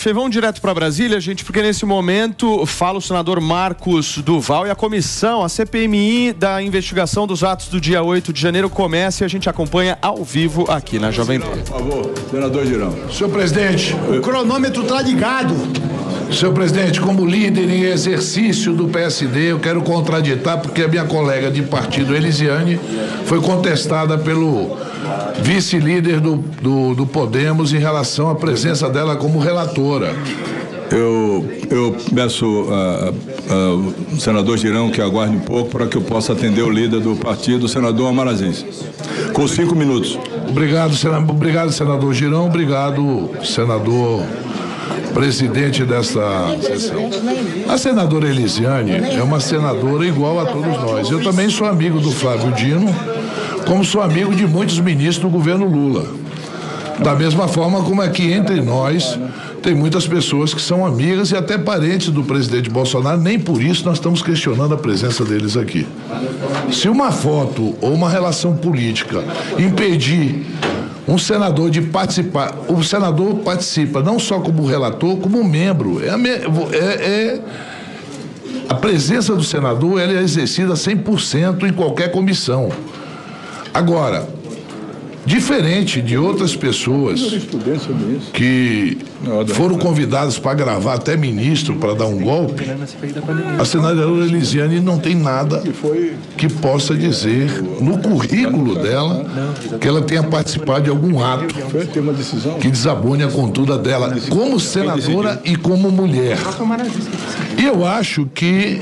Fê, vamos direto para Brasília, gente, porque nesse momento fala o senador Marcos Duval e a comissão, a CPMI da investigação dos atos do dia 8 de janeiro começa e a gente acompanha ao vivo aqui na Jovem Pan. Por favor, senador Girão. Senhor presidente, o cronômetro está ligado. Senhor presidente, como líder em exercício do PSD, eu quero contraditar porque a minha colega de partido, Elisiane, foi contestada pelo vice-líder do Podemos em relação à presença dela como relatora. Eu peço ao senador Girão que aguarde um pouco para que eu possa atender o líder do partido, o senador Amarazins. Com 5 minutos. Obrigado, senador Girão. Obrigado, senador presidente desta sessão. A senadora Elisiane é uma senadora igual a todos nós. Eu também sou amigo do Flávio Dino, como sou amigo de muitos ministros do governo Lula. Da mesma forma como aqui entre nós tem muitas pessoas que são amigas e até parentes do presidente Bolsonaro, nem por isso nós estamos questionando a presença deles aqui. Se uma foto ou uma relação política impedir um senador de participar, o senador participa não só como relator, como membro. A presença do senador ela é exercida 100% em qualquer comissão. Agora, diferente de outras pessoas que foram convidadas para gravar até ministro para dar um golpe, a senadora Elisiane não tem nada que possa dizer no currículo dela que ela tenha participado de algum ato que desabone a conduta dela como senadora e como mulher. E eu acho que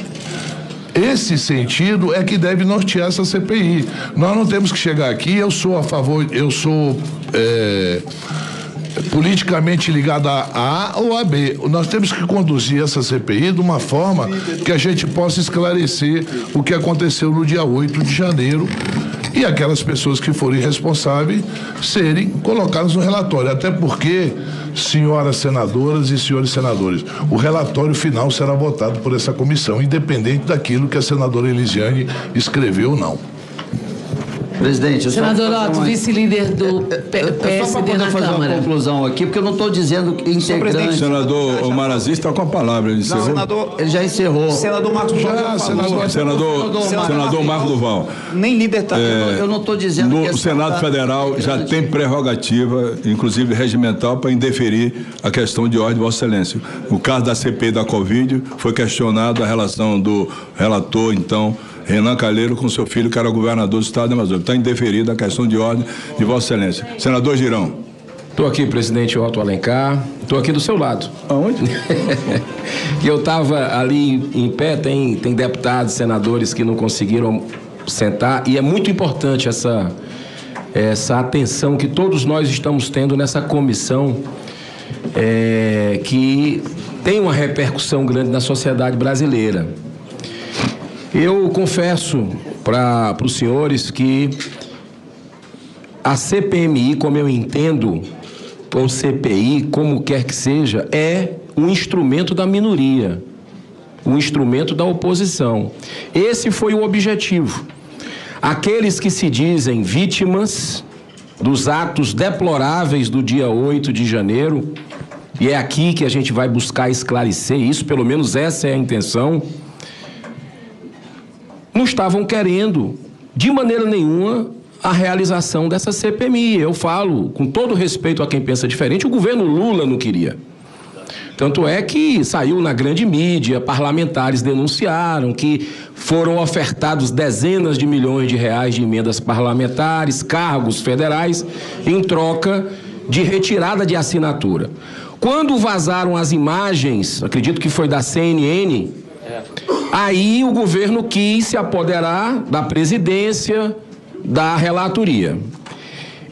esse sentido é que deve nortear essa CPI. Nós não temos que chegar aqui, eu sou a favor, eu sou politicamente ligado a A ou a B. Nós temos que conduzir essa CPI de uma forma que a gente possa esclarecer o que aconteceu no dia 8 de janeiro e aquelas pessoas que forem responsáveis serem colocadas no relatório. Até porque, senhoras senadoras e senhores senadores, o relatório final será votado por essa comissão, independente daquilo que a senadora Elisiane escreveu ou não. Presidente, senador Otto, vice-líder do PSD só para poder fazer uma conclusão aqui, porque eu não estou dizendo que integrante. O senador Marazzi está com a palavra, ele encerrou. Senador, ele já encerrou. Senador Marcos Duval. Senador Marcos Duval. Nem líder está. Eu não estou dizendo que o Senado Federal já tem prerrogativa, inclusive regimental, para indeferir a questão de ordem de Vossa Excelência. No caso da CPI da Covid, foi questionada a relação do relator, então, Renan Calheiro com seu filho, que era governador do estado de Amazonas. Está indeferida a questão de ordem de Vossa Excelência. Senador Girão. Estou aqui, presidente Otto Alencar. Estou aqui do seu lado. Aonde? E eu estava ali em pé, tem deputados, senadores que não conseguiram sentar, e é muito importante essa atenção que todos nós estamos tendo nessa comissão que tem uma repercussão grande na sociedade brasileira. Eu confesso para os senhores que a CPMI, como eu entendo, ou CPI, como quer que seja, é um instrumento da minoria, um instrumento da oposição. Esse foi o objetivo. Aqueles que se dizem vítimas dos atos deploráveis do dia 8 de janeiro, e é aqui que a gente vai buscar esclarecer isso, pelo menos essa é a intenção, não estavam querendo, de maneira nenhuma, a realização dessa CPMI. Eu falo, com todo respeito a quem pensa diferente, o governo Lula não queria. Tanto é que saiu na grande mídia, parlamentares denunciaram que foram ofertados dezenas de milhões de reais de emendas parlamentares, cargos federais, em troca de retirada de assinatura. Quando vazaram as imagens, acredito que foi da CNN, aí o governo quis se apoderar da presidência, da relatoria.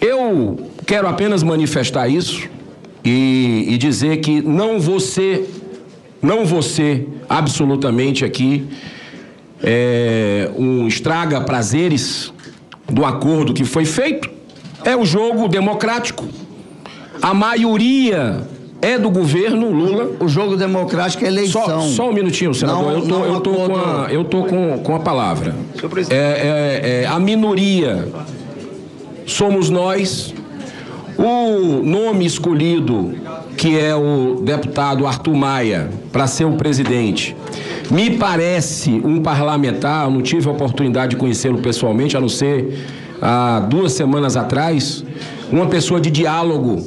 Eu quero apenas manifestar isso e dizer que não vou ser absolutamente aqui um estraga-prazeres do acordo que foi feito. É o jogo democrático. A maioria é do governo Lula. O jogo democrático é eleição. Só um minutinho, senador. Eu tô com a palavra. A minoria somos nós. O nome escolhido que é o deputado Arthur Maia, para ser o presidente. Me parece um parlamentar, eu não tive a oportunidade de conhecê-lo pessoalmente, a não ser há 2 semanas atrás, uma pessoa de diálogo,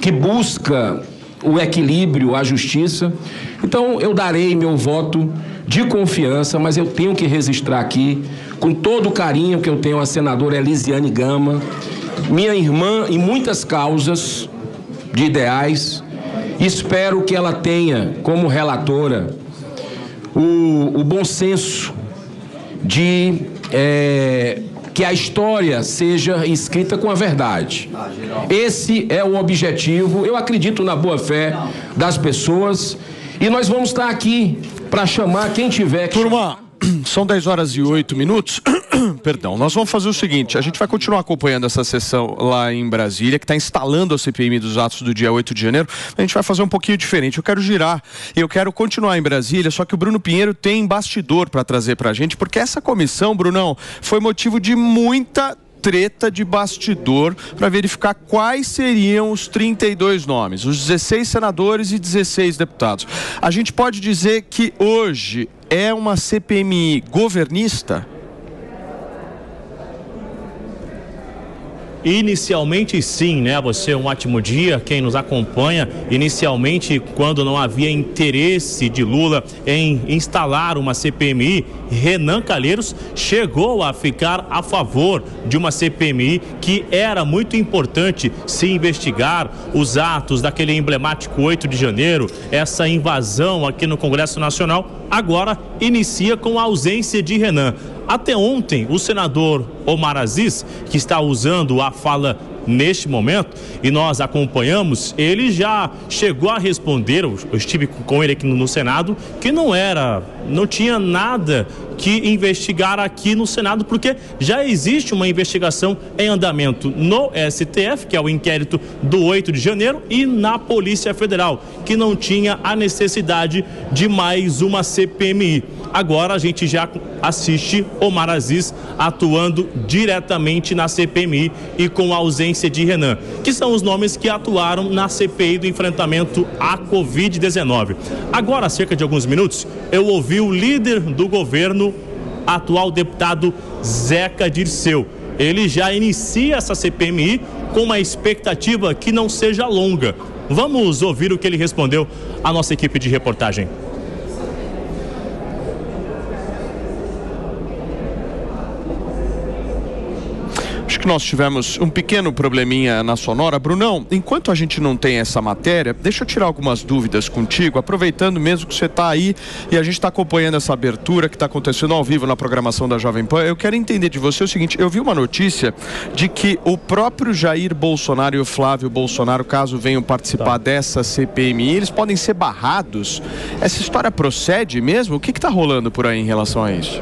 que busca o equilíbrio, a justiça. Então, eu darei meu voto de confiança, mas eu tenho que registrar aqui, com todo o carinho que eu tenho a senadora Elisiane Gama, minha irmã em muitas causas de ideais. Espero que ela tenha, como relatora, o bom senso de que a história seja escrita com a verdade. Esse é o objetivo. Eu acredito na boa-fé das pessoas e nós vamos estar aqui para chamar quem tiver que... Turma, são 10h08. Perdão, nós vamos fazer o seguinte, a gente vai continuar acompanhando essa sessão lá em Brasília, que está instalando a CPMI dos atos do dia 8 de janeiro. A gente vai fazer um pouquinho diferente. Eu quero girar, eu quero continuar em Brasília, só que o Bruno Pinheiro tem bastidor para trazer para a gente, porque essa comissão, Brunão, foi motivo de muita treta de bastidor para verificar quais seriam os 32 nomes, os 16 senadores e 16 deputados. A gente pode dizer que hoje é uma CPMI governista? Inicialmente sim, né? Você, um ótimo dia, quem nos acompanha. Inicialmente, quando não havia interesse de Lula em instalar uma CPMI, Renan Calheiros chegou a ficar a favor de uma CPMI que era muito importante se investigar os atos daquele emblemático 8 de janeiro, essa invasão aqui no Congresso Nacional. Agora inicia com a ausência de Renan. Até ontem, o senador Omar Aziz, que está usando a fala neste momento, e nós acompanhamos, ele já chegou a responder, eu estive com ele aqui no Senado, que não tinha nada que investigar aqui no Senado, porque já existe uma investigação em andamento no STF, que é o inquérito do 8 de janeiro, e na Polícia Federal, que não tinha a necessidade de mais uma CPMI. Agora a gente já assiste Omar Aziz atuando diretamente na CPMI e com a ausência de Renan, que são os nomes que atuaram na CPI do enfrentamento à Covid-19. Agora, há cerca de alguns minutos, eu ouvi o líder do governo, atual deputado Zeca Dirceu. Ele já inicia essa CPMI com uma expectativa que não seja longa. Vamos ouvir o que ele respondeu à nossa equipe de reportagem. Acho que nós tivemos um pequeno probleminha na sonora. Brunão, enquanto a gente não tem essa matéria, deixa eu tirar algumas dúvidas contigo, aproveitando mesmo que você está aí e a gente está acompanhando essa abertura que está acontecendo ao vivo na programação da Jovem Pan. Eu quero entender de você o seguinte, eu vi uma notícia de que o próprio Jair Bolsonaro e o Flávio Bolsonaro, caso venham participar dessa CPMI, eles podem ser barrados. Essa história procede mesmo? O que está rolando por aí em relação a isso?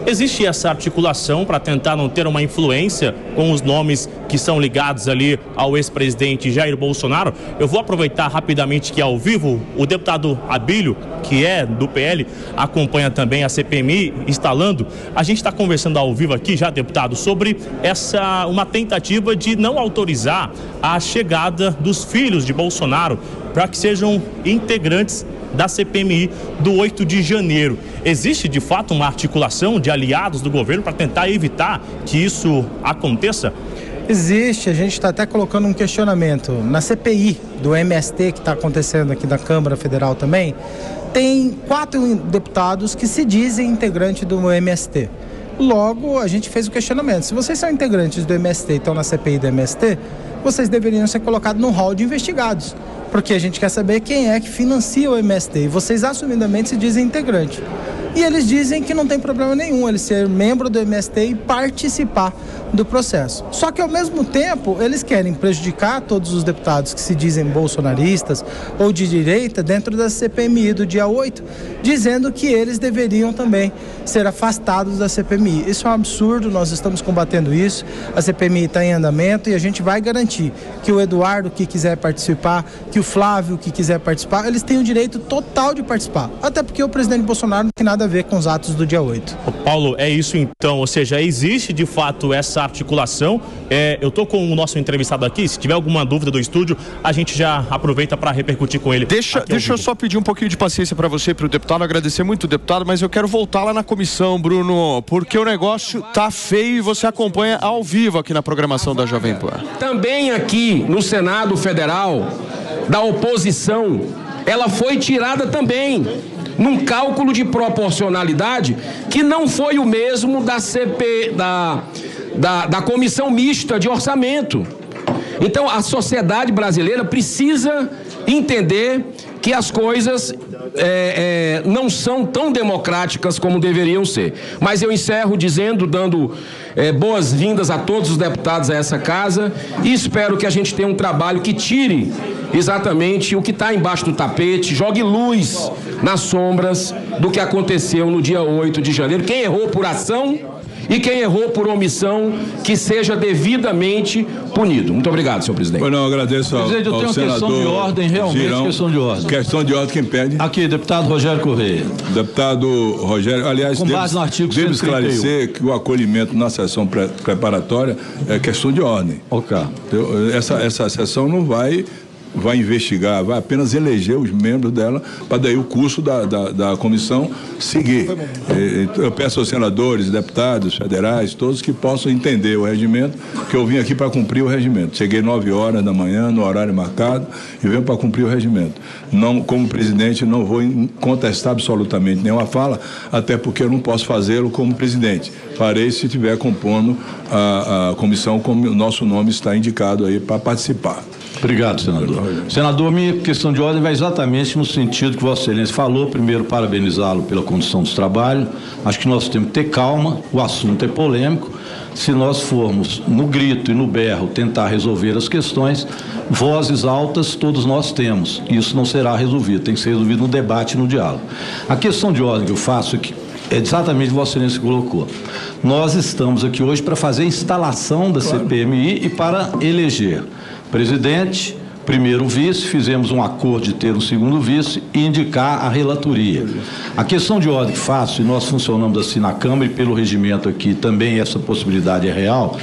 Existe essa articulação para tentar não ter uma influência com os nomes que são ligados ali ao ex-presidente Jair Bolsonaro. Eu vou aproveitar rapidamente que ao vivo o deputado Abílio, que é do PL, acompanha também a CPMI instalando. A gente está conversando ao vivo aqui já, deputado, sobre uma tentativa de não autorizar a chegada dos filhos de Bolsonaro para que sejam integrantes da CPMI do 8 de janeiro. Existe, de fato, uma articulação de aliados do governo para tentar evitar que isso aconteça? Existe, a gente está até colocando um questionamento. Na CPI do MST, que está acontecendo aqui da Câmara Federal também, tem 4 deputados que se dizem integrantes do MST. Logo, a gente fez o questionamento. Se vocês são integrantes do MST e estão na CPI do MST, vocês deveriam ser colocados no hall de investigados. Porque a gente quer saber quem é que financia o MST. E vocês assumidamente se dizem integrante. E eles dizem que não tem problema nenhum eles ser membro do MST e participar do processo. Só que ao mesmo tempo eles querem prejudicar todos os deputados que se dizem bolsonaristas ou de direita dentro da CPMI do dia 8, dizendo que eles deveriam também ser afastados da CPMI. Isso é um absurdo, nós estamos combatendo isso, a CPMI está em andamento e a gente vai garantir que o Eduardo que quiser participar, que o Flávio, que quiser participar, eles têm o direito total de participar. Até porque o presidente Bolsonaro não tem nada a ver com os atos do dia 8. Paulo, é isso então, ou seja, existe de fato essa articulação. Eu tô com o nosso entrevistado aqui, se tiver alguma dúvida do estúdio, a gente já aproveita para repercutir com ele. Deixa eu só pedir um pouquinho de paciência para você e para o deputado, agradecer muito o deputado, mas eu quero voltar lá na comissão, Bruno, porque o negócio tá feio e você acompanha ao vivo aqui na programação da Jovem Pan. Também aqui no Senado Federal, da oposição, ela foi tirada também num cálculo de proporcionalidade que não foi o mesmo da Comissão Mista de Orçamento. Então a sociedade brasileira precisa entender que as coisas não são tão democráticas como deveriam ser. Mas eu encerro dando boas-vindas a todos os deputados a essa casa e espero que a gente tenha um trabalho que tire exatamente o que está embaixo do tapete, jogue luz nas sombras do que aconteceu no dia 8 de janeiro. Quem errou por ação e quem errou por omissão, que seja devidamente punido. Muito obrigado, senhor presidente. Eu não agradeço ao presidente, eu tenho uma senador questão de ordem, realmente Girão. Questão de ordem. Questão de ordem, quem pede? Aqui, deputado Rogério Correia. Deputado Rogério, aliás, Com base no artigo 131. esclarecer que o acolhimento na sessão preparatória é questão de ordem. Ok. Essa sessão não vai investigar, vai apenas eleger os membros dela para daí o curso da comissão seguir. Eu peço aos senadores, deputados federais, todos que possam entender o regimento, que eu vim aqui para cumprir o regimento. Cheguei 9 horas da manhã, no horário marcado, e venho para cumprir o regimento. Não, como presidente, não vou contestar absolutamente nenhuma fala, até porque eu não posso fazê-lo como presidente. Farei se estiver compondo a comissão, como o nosso nome está indicado aí para participar. Obrigado, senador. Senador, minha questão de ordem vai exatamente no sentido que Vossa Excelência falou. Primeiro, parabenizá-lo pela condução dos trabalhos. Acho que nós temos que ter calma, o assunto é polêmico. Se nós formos no grito e no berro tentar resolver as questões, vozes altas todos nós temos. Isso não será resolvido, tem que ser resolvido no debate e no diálogo. A questão de ordem que eu faço aqui é exatamente o que Vossa Excelência colocou. Nós estamos aqui hoje para fazer a instalação da CPMI e para eleger presidente, primeiro vice, fizemos um acordo de ter um segundo vice e indicar a relatoria. A questão de ordem que faço, e nós funcionamos assim na Câmara e pelo regimento aqui também essa possibilidade é real,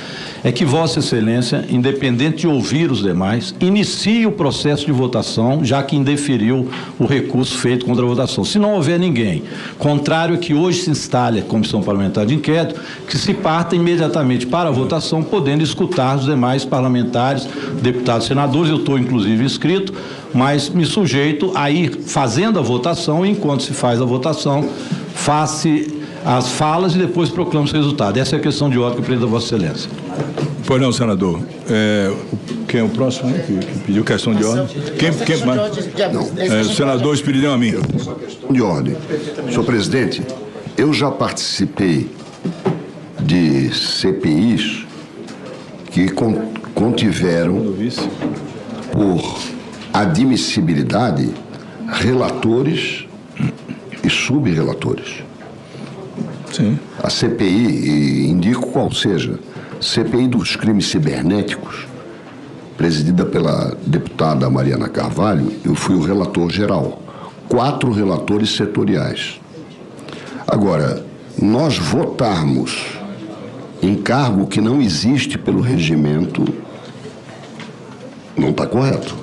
é que Vossa Excelência, independente de ouvir os demais, inicie o processo de votação, já que indeferiu o recurso feito contra a votação. Se não houver ninguém contrário a que hoje se instale a Comissão Parlamentar de Inquérito, que se parta imediatamente para a votação, podendo escutar os demais parlamentares, deputados, senadores. Eu estou inclusive inscrito, mas me sujeito a ir fazendo a votação, e enquanto se faz a votação, faça as falas e depois proclama o resultado. Essa é a questão de ordem que apresenta Vossa Excelência. Pois não, senador. Quem é o próximo que pediu questão de ordem? Quem mais? O senador Espiridão a mim. De ordem. Senhor presidente, eu já participei de CPIs que contiveram por admissibilidade relatores e subrelatores. Sim. A CPI, e indico qual seja, CPI dos crimes cibernéticos, presidida pela deputada Mariana Carvalho, eu fui o relator geral. 4 relatores setoriais. Agora, nós votarmos em cargo que não existe pelo regimento, não está correto.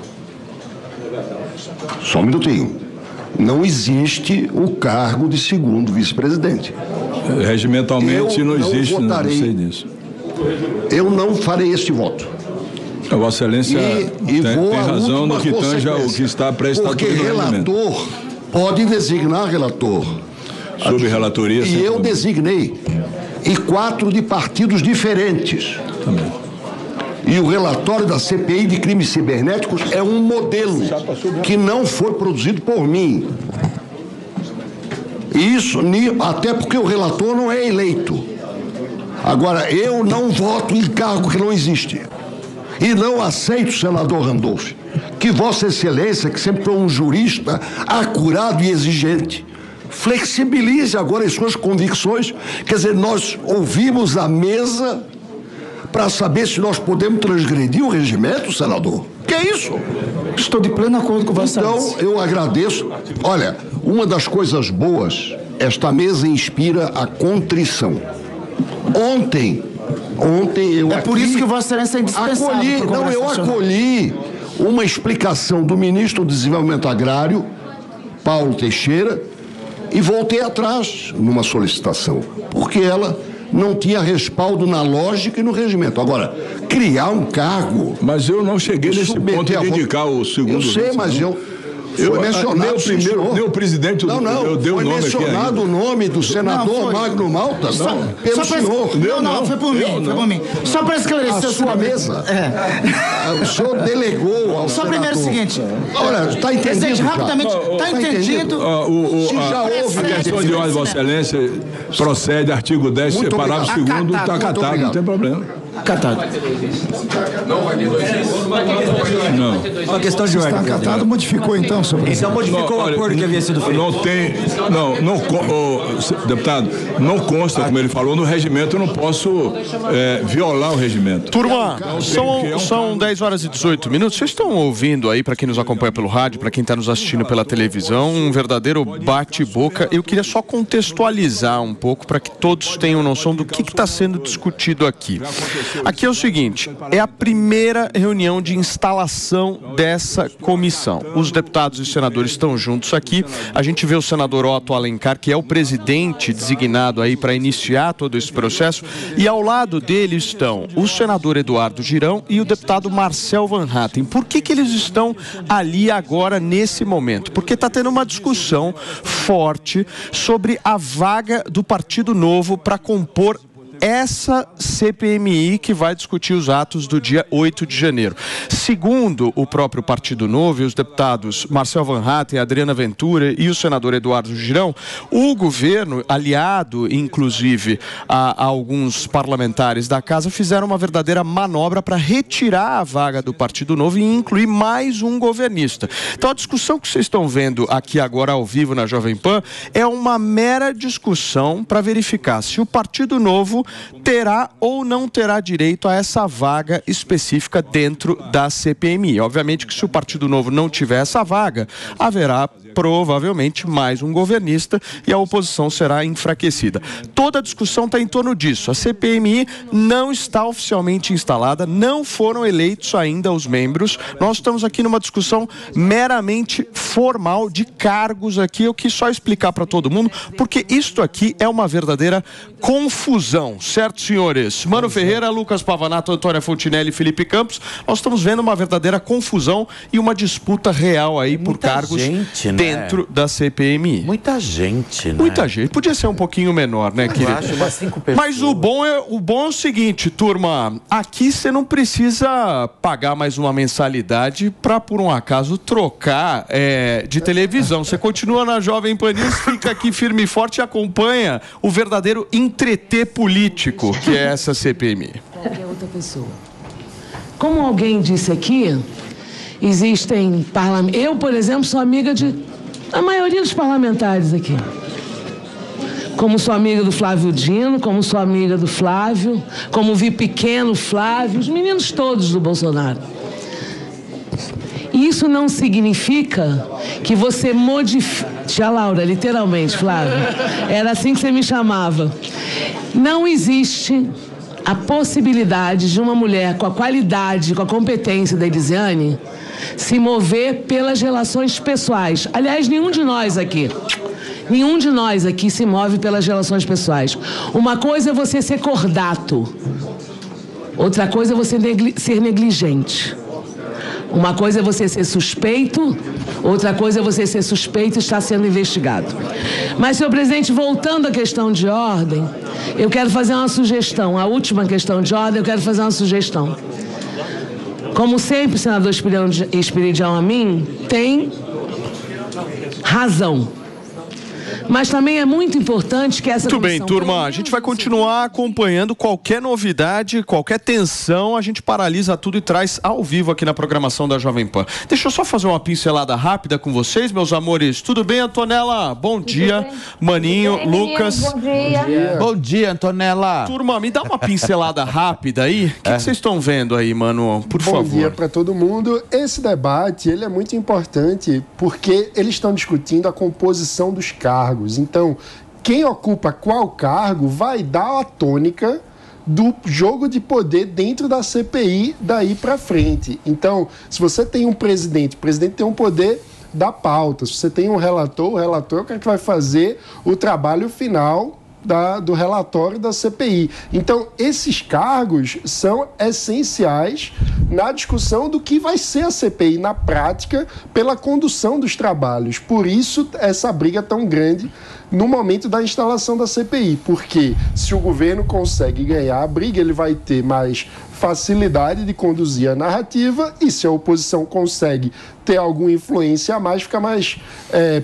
Só um minutinho. Não existe o cargo de segundo vice-presidente. Regimentalmente não existe, não sei disso. Eu não farei este voto. A Vossa Excelência tem razão no que tanja o que está pré-estatuto no regimento. Porque relator pode designar relator. Subrelatoria. E eu designei. E 4 de partidos diferentes. Também. E o relatório da CPI de crimes cibernéticos é um modelo que não foi produzido por mim. Isso, até porque o relator não é eleito. Agora, eu não voto em cargo que não existe. E não aceito, senador Randolph, que Vossa Excelência, que sempre foi um jurista acurado e exigente, flexibilize agora as suas convicções. Quer dizer, nós ouvimos a mesa para saber se nós podemos transgredir o regimento, senador? Que é isso? Estou de pleno acordo com você. Então, eu agradeço. Olha, uma das coisas boas, esta mesa inspira a contrição. Ontem eu por isso que Vossa Excelência é indispensável. eu acolhi uma explicação do ministro do Desenvolvimento Agrário, Paulo Teixeira, e voltei atrás numa solicitação, porque ela não tinha respaldo na lógica e no regimento. Agora, criar um cargo... Mas eu não cheguei nesse ponto de indicar o segundo... Eu sei, mas foi mencionado nem o presidente eu dei o nome aqui. Foi mencionado o nome do senador Magno Malta pelo senhor. Foi por mim. Só para esclarecer a sua mesa. O senhor delegou ao Só primeiro o seguinte. Olha, está entendido. Presidente, rapidamente, está entendido. A questão de ordem, Vossa Excelência, procede, artigo 10, parágrafo 2º, está acatado, não tem problema. Acatado. Não vai ter não. Uma questão de ordem. Está acatado, modificou então, senhor presidente. Então modificou o acordo que havia sido feito. Deputado, não consta, como ele falou, no regimento, eu não posso violar o regimento. Turma, são 10 horas e 18 minutos. Vocês estão ouvindo aí, para quem nos acompanha pelo rádio, para quem está nos assistindo pela televisão, um verdadeiro bate-boca. Eu queria só contextualizar um pouco para que todos tenham noção do que está sendo discutido aqui. Aqui é o seguinte, é a primeira reunião de instalação dessa comissão. Os deputados e senadores estão juntos aqui. A gente vê o senador Otto Alencar, que é o presidente designado aí para iniciar todo esse processo, e ao lado dele estão o senador Eduardo Girão e o deputado Marcel Van Hatten. Por que eles estão ali agora, nesse momento? Porque está tendo uma discussão forte sobre a vaga do Partido Novo para compor essa CPMI que vai discutir os atos do dia 8 de janeiro. Segundo o próprio Partido Novo e os deputados Marcel Van Hatten, Adriana Ventura e o senador Eduardo Girão, o governo, aliado inclusive a alguns parlamentares da casa, fizeram uma verdadeira manobra para retirar a vaga do Partido Novo e incluir mais um governista. Então a discussão que vocês estão vendo aqui agora ao vivo na Jovem Pan é uma mera discussão para verificar se o Partido Novo terá ou não terá direito a essa vaga específica dentro da CPMI. Obviamente que se o Partido Novo não tiver essa vaga, haverá provavelmente mais um governista e a oposição será enfraquecida. Toda a discussão está em torno disso. A CPMI não está oficialmente instalada, não foram eleitos ainda os membros. Nós estamos aqui numa discussão meramente formal de cargos aqui. Eu quis só explicar para todo mundo, porque isto aqui é uma verdadeira confusão, certo, senhores? Mano Ferreira, Lucas Pavanato, Antônia Fontinelli e Felipe Campos. Nós estamos vendo uma verdadeira confusão e uma disputa real aí por cargos dentro da CPMI. Muita gente, né? Muita gente. Podia ser um pouquinho menor, né, querido? Acho umas 5 pessoas. Mas o bom é o seguinte, turma. Aqui você não precisa pagar mais uma mensalidade para, por um acaso, trocar de televisão. Você continua na Jovem Pan News, fica aqui firme e forte e acompanha o verdadeiro entreter político, que é essa CPMI. Qualquer outra pessoa. Como alguém disse aqui, existem parlamentares. Eu, por exemplo, sou amiga da maioria dos parlamentares aqui. Como sou amiga do Flávio Dino, como sou amiga do Flávio, como vi pequeno Flávio, os meninos todos do Bolsonaro. Isso não significa que você modifique... Tia Laura, literalmente, Flávio. Era assim que você me chamava. Não existe a possibilidade de uma mulher com a qualidade, com a competência da Elisiane se mover pelas relações pessoais. Aliás, nenhum de nós aqui se move pelas relações pessoais. Uma coisa é você ser cordato. Outra coisa é você ser negligente. Uma coisa é você ser suspeito, outra coisa é você ser suspeito e estar sendo investigado. Mas, senhor presidente, voltando à questão de ordem, eu quero fazer uma sugestão. A última questão de ordem, eu quero fazer uma sugestão. Como sempre, o senador Esperidião Amin tem razão. Mas também é muito importante que essa Muito bem, turma. A gente vai continuar acompanhando qualquer novidade, qualquer tensão. A gente paralisa tudo e traz ao vivo aqui na programação da Jovem Pan. Deixa eu só fazer uma pincelada rápida com vocês, meus amores. Tudo bem, Antonella? Bom dia. Maninho, bem, Lucas. Bom dia. Bom dia, Antonella. Turma, me dá uma pincelada rápida aí. O que vocês estão vendo aí, mano? Por favor. Bom dia para todo mundo. Esse debate ele é muito importante porque eles estão discutindo a composição dos cargos. Então, quem ocupa qual cargo vai dar a tônica do jogo de poder dentro da CPI daí para frente. Então, se você tem um presidente, o presidente tem um poder da pauta. Se você tem um relator, o relator é o cara que vai fazer o trabalho final do relatório da CPI. Então, esses cargos são essenciais na discussão do que vai ser a CPI na prática pela condução dos trabalhos. Por isso, essa briga tão grande no momento da instalação da CPI. Porque se o governo consegue ganhar a briga, ele vai ter mais facilidade de conduzir a narrativa, e se a oposição consegue ter alguma influência a mais, fica mais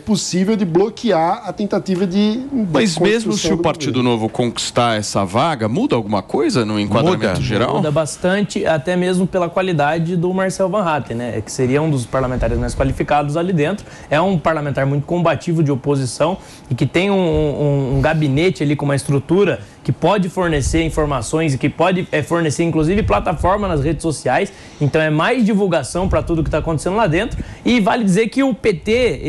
possível de bloquear a tentativa de Mas mesmo se o Partido Novo conquistar essa vaga, muda alguma coisa no enquadramento geral? Muda bastante, até mesmo pela qualidade do Marcel Van Hatten, né? Que seria um dos parlamentares mais qualificados ali dentro. É um parlamentar muito combativo de oposição e que tem um gabinete ali com uma estrutura que pode fornecer informações e que pode fornecer, inclusive, plataforma nas redes sociais. Então é mais divulgação para tudo que está acontecendo lá dentro. E vale dizer que o PT,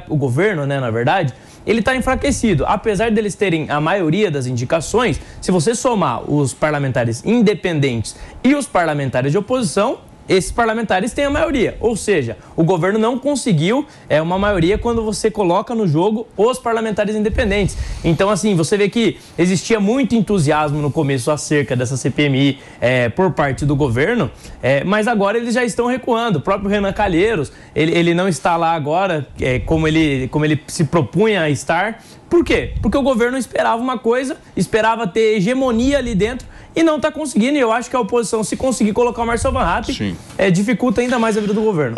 o governo, né, na verdade, ele está enfraquecido. Apesar deles terem a maioria das indicações, se você somar os parlamentares independentes e os parlamentares de oposição, esses parlamentares têm a maioria. Ou seja, o governo não conseguiu uma maioria quando você coloca no jogo os parlamentares independentes. Então, assim, você vê que existia muito entusiasmo no começo acerca dessa CPMI por parte do governo, mas agora eles já estão recuando. O próprio Renan Calheiros, ele não está lá agora como ele se propunha a estar. Por quê? Porque o governo esperava uma coisa, esperava ter hegemonia ali dentro, e não está conseguindo. E eu acho que a oposição, se conseguir colocar o Marcel Van Hatten, dificulta ainda mais a vida do governo.